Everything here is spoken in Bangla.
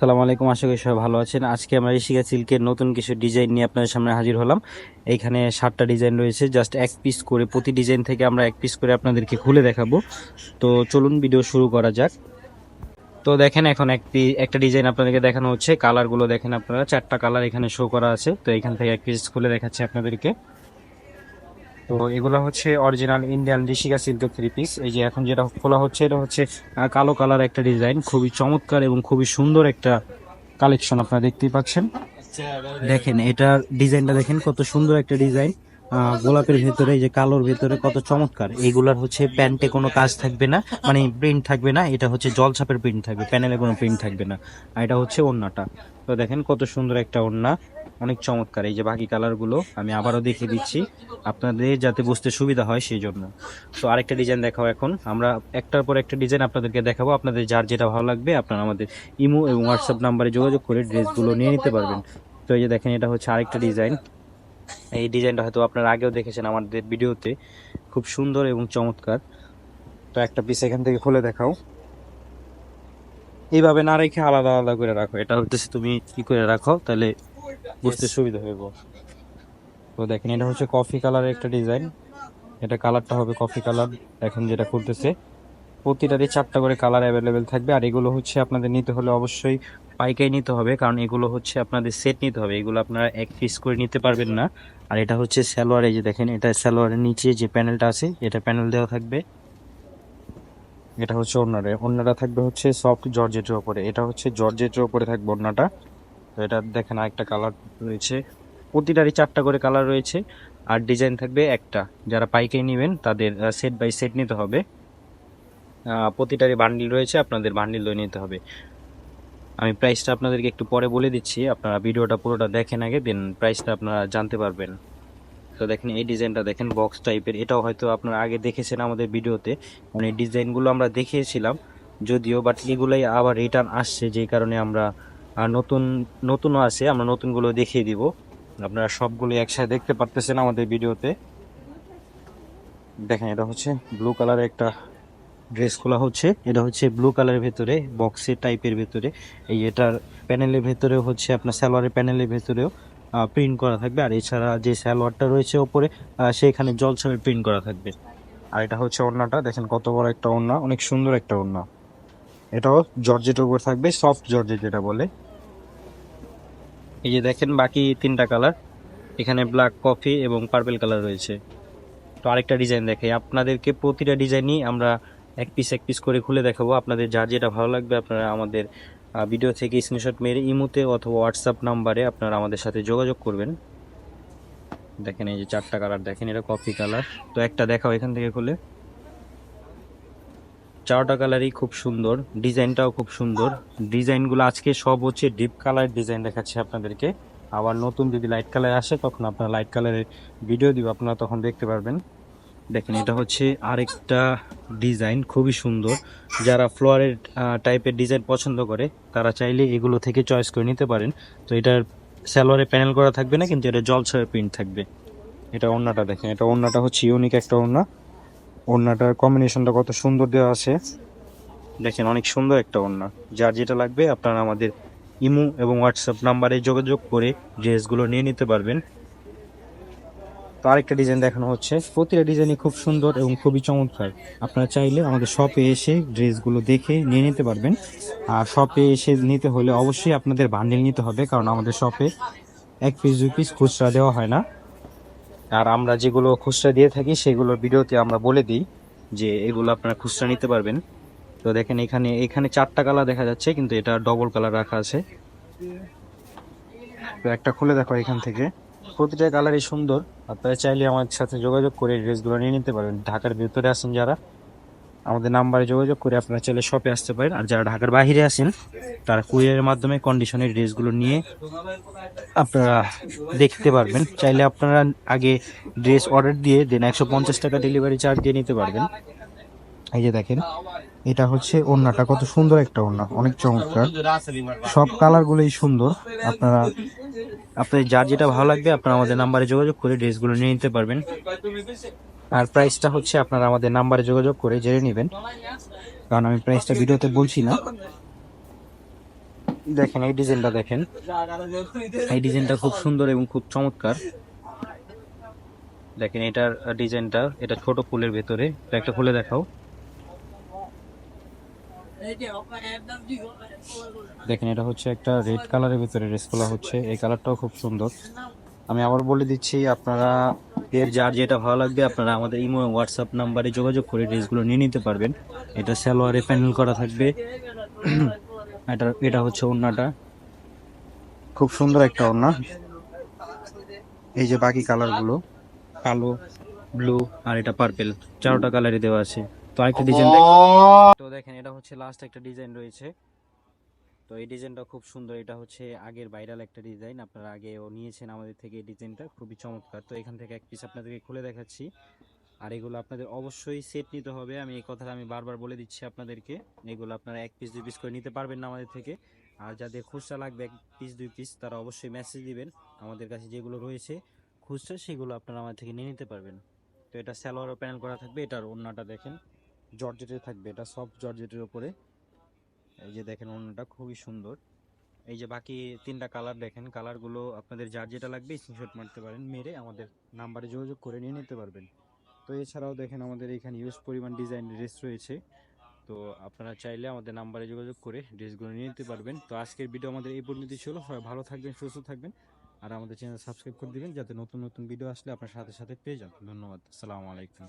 আসসালামু আলাইকুম, আশা করি সবাই ভালো আছেন। আজকে আমরা ঋষিকা সিল্কের নতুন কিছু ডিজাইন নিয়ে আপনাদের সামনে হাজির হলাম। এইখানে 7টা ডিজাইন রয়েছে, জাস্ট এক পিস করে, প্রতি ডিজাইন থেকে আমরা এক পিস করে আপনাদেরকে খুলে দেখাবো। তো চলুন ভিডিও শুরু করা যাক। তো দেখেন, এখন একটা ডিজাইন আপনাদেরকে দেখানো হচ্ছে। কালারগুলো দেখেন আপনারা, 4টা কালার এখানে শো করা আছে। তো এখান থেকে এক পিস খুলে দেখাচ্ছি আপনাদেরকে। তো এগুলো হচ্ছে অরিজিনাল ইন্ডিয়ান ঋষিকা সিল্কের 3 পিস। এই যে এখন যেটা খোলা হচ্ছে, এটা হচ্ছে কালো কালার একটা ডিজাইন, খুবই চমৎকার এবং খুবই সুন্দর একটা কালেকশন আপনারা দেখতেই পাচ্ছেন। দেখেন এটার ডিজাইনটা, দেখেন কত সুন্দর একটা ডিজাইন। গোলাপের ভেতরে, এই যে কালোর ভেতরে কত চমৎকার। এইগুলার হচ্ছে প্যান্টে কোনো কাজ থাকবে না, মানে প্রিন্ট থাকবে না। এটা হচ্ছে জলছাপের প্রিন্ট থাকবে, প্যানেলে কোনো প্রিন্ট থাকবে না। আর এটা হচ্ছে ওড়নাটা। তো দেখেন কত সুন্দর একটা ওড়না, অনেক চমৎকার। এই যে বাকি কালারগুলো আমি আবারও দেখিয়ে দিচ্ছি আপনাদের, যাতে বুঝতে সুবিধা হয় সেই জন্য। তো আরেকটা ডিজাইন দেখাও। এখন আমরা একটার পর একটা ডিজাইন আপনাদেরকে দেখাবো। আপনাদের যার যেটা ভালো লাগবে আপনারা আমাদের ইমো এবং হোয়াটসঅ্যাপ নাম্বারে যোগাযোগ করে ড্রেসগুলো নিয়ে নিতে পারবেন। তো এই যে দেখেন, এটা হচ্ছে আরেকটা ডিজাইন। এই ডিজাইনটা হয়তো আপনারা আগেও দেখেছেন আমাদের ভিডিওতে, খুব সুন্দর এবং চমৎকার। তো একটা পিস এখান থেকে খুলে দেখাও। এইভাবে না রেখে আলাদা আলাদা করে রাখো, এটা হচ্ছে তুমি কি করে রাখো তাহলে বুঝতে সুবিধা হইব। তো দেখেন, এটা হচ্ছে কফি কালারের একটা ডিজাইন। এটা কালারটা হবে কফি কালার। এখন যেটা খুলতেছে, প্রতিটারই 4টা করে কালার অ্যাভেলেবেল থাকবে। আর এগুলো হচ্ছে আপনাদের নিতে হলে অবশ্যই পাইকারি নিতে হবে, কারণ এগুলো হচ্ছে আপনাদের সেট নিতে হবে। এগুলো আপনারা এক পিস করে নিতে পারবেন না। আর এটা হচ্ছে সালোয়ার। এই যে দেখেন, এটা সালোয়ারের নিচে যে প্যানেলটা আছে, এটা প্যানেল দেওয়া থাকবে। এটা হচ্ছে ওড়নাটা। ওড়নাটা থাকবে হচ্ছে সফট জর্জেটের উপরে। এটা হচ্ছে জর্জেটের উপরে থাকবে ওড়নাটা। তো এটা দেখেন আরেকটা কালার রয়েছে। প্রতিটারই 4টা করে কালার রয়েছে। আর ডিজাইন থাকবে একটা। যারা পাইকারি নেবেন তাদের সেট বাই সেট নিতে হবে। প্রতিটারই বান্ডিল রয়েছে, আপনাদের বান্ডিল ধরে নিতে হবে। আমি প্রাইসটা আপনাদেরকে একটু পরে বলে দিচ্ছি, আপনারা ভিডিওটা পুরোটা দেখেন আগে, দেন প্রাইসটা আপনারা জানতে পারবেন। তো দেখেন এই ডিজাইনটা, দেখেন বক্স টাইপের। এটাও হয়তো আপনারা আগে দেখেছেন আমাদের ভিডিওতে, মানে এই ডিজাইনগুলো আমরা দেখিয়েছিলাম যদিও, বাট এগুলাই আবার রিটার্ন আসছে, যেই কারণে আমরা নতুন নতুনও আছে, আমরা নতুনগুলো দেখিয়ে দিব। আপনারা সবগুলো একসাথে দেখতে পারতেছেন আমাদের ভিডিওতে। দেখেন, এটা হচ্ছে ব্লু কালারের একটা ড্রেস খোলা হচ্ছে। এটা হচ্ছে ব্লু কালারের ভেতরে বক্সের টাইপের ভেতরে। এই এটার প্যানেলের ভেতরেও হচ্ছে আপনার সালোয়ারের প্যানেলের ভেতরেও প্রিন্ট করা থাকবে। আর এছাড়া যে সালোয়ারটা রয়েছে ওপরে, সেখানে জলছাপের প্রিন্ট করা থাকবে। আর এটা হচ্ছে ওড়নাটা, দেখেন কত বড় একটা ওড়না, অনেক সুন্দর একটা ওড়না। এটাও জর্জেটের উপর থাকবে, সফট জর্জেট যেটা বলে। এই যে দেখেন বাকি 3টা কালার, এখানে ব্ল্যাক, কফি এবং পার্পল কালার রয়েছে। তো আরেকটা ডিজাইন দেখাই আপনাদেরকে। প্রতিটা ডিজাইনই আমরা এক পিস এক পিস করে খুলে দেখাবো। আপনাদের যার যেটা ভালো লাগবে আপনারা আমাদের ভিডিও থেকে স্ক্রিনশট মেরে ইমোতে অথবা হোয়াটসঅ্যাপ নাম্বারে আপনারা আমাদের সাথে যোগাযোগ করবেন। দেখেন এই যে 4টা কালার, দেখেন এটা কফি কালার। তো একটা দেখাও এখান থেকে খুলে। 4টা কালারই খুব সুন্দর, ডিজাইনটাও খুব সুন্দর। ডিজাইনগুলো আজকে সব হচ্ছে ডিপ কালার ডিজাইন দেখাচ্ছে আপনাদেরকে। আবার নতুন যদি লাইট কালার আসে তখন আপনারা লাইট কালারের ভিডিও দিব, আপনারা তখন দেখতে পারবেন। দেখেন এটা হচ্ছে আরেকটা ডিজাইন, খুবই সুন্দর। যারা ফ্লোয়ারের টাইপের ডিজাইন পছন্দ করে তারা চাইলে এগুলো থেকে চয়েস করে নিতে পারেন। তো এটার সালোয়ারে প্যানেল করা থাকবে না, কিন্তু এটা জলছায়া প্রিন্ট থাকবে। এটা ওড়নাটা দেখেন, এটা ওড়নাটা হচ্ছে ইউনিক একটা ওড়না। ওড়নাটার কম্বিনেশনটা কত সুন্দর দেওয়া আছে, দেখেন অনেক সুন্দর একটা ওড়না। যার যেটা লাগবে আপনারা আমাদের ইমো এবং হোয়াটসঅ্যাপ নাম্বারে যোগাযোগ করে ড্রেসগুলো নিয়ে নিতে পারবেন। তো আরেকটা ডিজাইন দেখানো হচ্ছে। প্রতিটা ডিজাইনই খুব সুন্দর এবং খুবই চমৎকার। আপনারা চাইলে আমাদের শপে এসে ড্রেসগুলো দেখে নিয়ে নিতে পারবেন। আর শপে এসে নিতে হলে অবশ্যই আপনাদের বান্ডেল নিতে হবে, কারণ আমাদের শপে এক পিস 2 পিস খুচরা দেওয়া হয় না। আর আমরা যেগুলো খুচরা দিয়ে থাকি সেগুলোর ভিডিওতে আমরা বলে দিই যে এগুলো আপনারা খুচরা নিতে পারবেন। তো দেখেন এখানে এখানে 4টা কালার দেখা যাচ্ছে, কিন্তু এটা ডবল কালার রাখা আছে। তো একটা খুলে দেখো এখান থেকে, প্রতিটা কালারই সুন্দর। আপনারা চাইলে আমাদের সাথে যোগাযোগ করে ড্রেসগুলো নিয়ে নিতে পারবেন। ঢাকার ভিতরে আছেন যারা, আমাদের নাম্বারে যোগাযোগ করে আপনারা চাইলে শপে আসতে পারেন। আর যারা ঢাকার বাইরে আছেন তারা কুরিয়ারের মাধ্যমে কন্ডিশনের ড্রেসগুলো নিয়ে আপনারা দেখতে পারবেন। চাইলে আপনারা আগে ড্রেস অর্ডার দিয়ে দেন 150 টাকা ডেলিভারি চার্জ দিয়ে নিতে পারবেন। এই যে দেখেন, এটা হচ্ছে ওড়নাটা, কত সুন্দর একটা ওড়না, অনেক চমৎকার। সব কালারগুলোই সুন্দর। আপনারা আপনাদের যার যেটা ভালো লাগবে আপনারা আমাদের নাম্বারে যোগাযোগ করে ড্রেসগুলো নিয়ে নিতে পারবেন। আর প্রাইসটা হচ্ছে আপনারা আমাদের নাম্বারে যোগাযোগ করে জেনে নেবেন, কারণ আমি প্রাইসটা ভিডিওতে বলছি না। দেখেন এই ডিজাইনটা দেখেন, এই ডিজাইনটা খুব সুন্দর এবং খুব চমৎকার। দেখেন এটার ডিজাইনটা, এটা ছোট ফুলের ভেতরে, এটা একটা খুলে দেখাও। দেখেন এটা হচ্ছে একটা রেড কালারের ভিতরে ড্রেস খোলা হচ্ছে, এই কালারটাও খুব সুন্দর। আমি আবার বলে দিচ্ছি, আপনারা এর যার যেটা ভালো লাগবে আপনারা আমাদের ইমো হোয়াটসঅ্যাপ নাম্বারে যোগাযোগ করে ড্রেসগুলো নিয়ে নিতে পারবেন। এটা সালোয়ারে প্যানেল করা থাকবে। এটা হচ্ছে ওড়নাটা, খুব সুন্দর একটা ওড়না। এই যে বাকি কালারগুলো, কালো, ব্লু আর এটা পার্পেল, চারোটা কালারই দেওয়া আছে। তো আরেকটা ডিজাইন তো দেখেন এটা হচ্ছে লাস্ট একটা ডিজাইন রয়েছে। তো এই ডিজাইনটা খুব সুন্দর, এটা হচ্ছে আগের ভাইরাল একটা ডিজাইন, আপনারা আগেও নিয়েছেন আমাদের থেকে। এই ডিজাইনটা খুবই চমৎকার। তো এখান থেকে এক পিস আপনাদেরকে খুলে দেখাচ্ছি। আর এগুলো আপনাদের অবশ্যই সেট নিতে হবে, আমি এই কথাটা আমি বারবার বলে দিচ্ছি আপনাদেরকে। এগুলো আপনারা এক পিস দুই পিস করে নিতে পারবেন না আমাদের থেকে। আর যাদের খুচরা লাগবে এক পিস দুই পিস, তারা অবশ্যই মেসেজ দিবেন। আমাদের কাছে যেগুলো রয়েছে খুচরা, সেগুলো আপনারা আমাদের থেকে নিয়ে নিতে পারবেন। তো এটা সালোয়ারও প্যানেল করা থাকবে। এটার ওড়নাটা দেখেন জর্জেটের থাকবে, এটা সফট জর্জেটের উপরে। এই যে দেখেন ওড়নাটা খুবই সুন্দর। এই যে বাকি তিনটা কালার দেখেন, কালারগুলো আপনাদের যার যেটা লাগবে স্ক্রিনশট মারতে পারেন, মেরে আমাদের নাম্বারে যোগাযোগ করে নিয়ে নিতে পারবেন। তো এছাড়াও দেখেন আমাদের এখানে ইউজ পরিমাণ ডিজাইন ড্রেস রয়েছে। তো আপনারা চাইলে আমাদের নাম্বারে যোগাযোগ করে ড্রেসগুলো নিয়ে নিতে পারবেন। তো আজকের ভিডিও আমাদের এই পর্যন্তই ছিল। সবাই ভালো থাকবেন, সুস্থ থাকবেন। আর আমাদের চ্যানেল সাবস্ক্রাইব করে দিবেন, যাতে নতুন নতুন ভিডিও আসলে আপনার সাথে সাথে পেয়ে যান। ধন্যবাদ, আসসালামু আলাইকুম।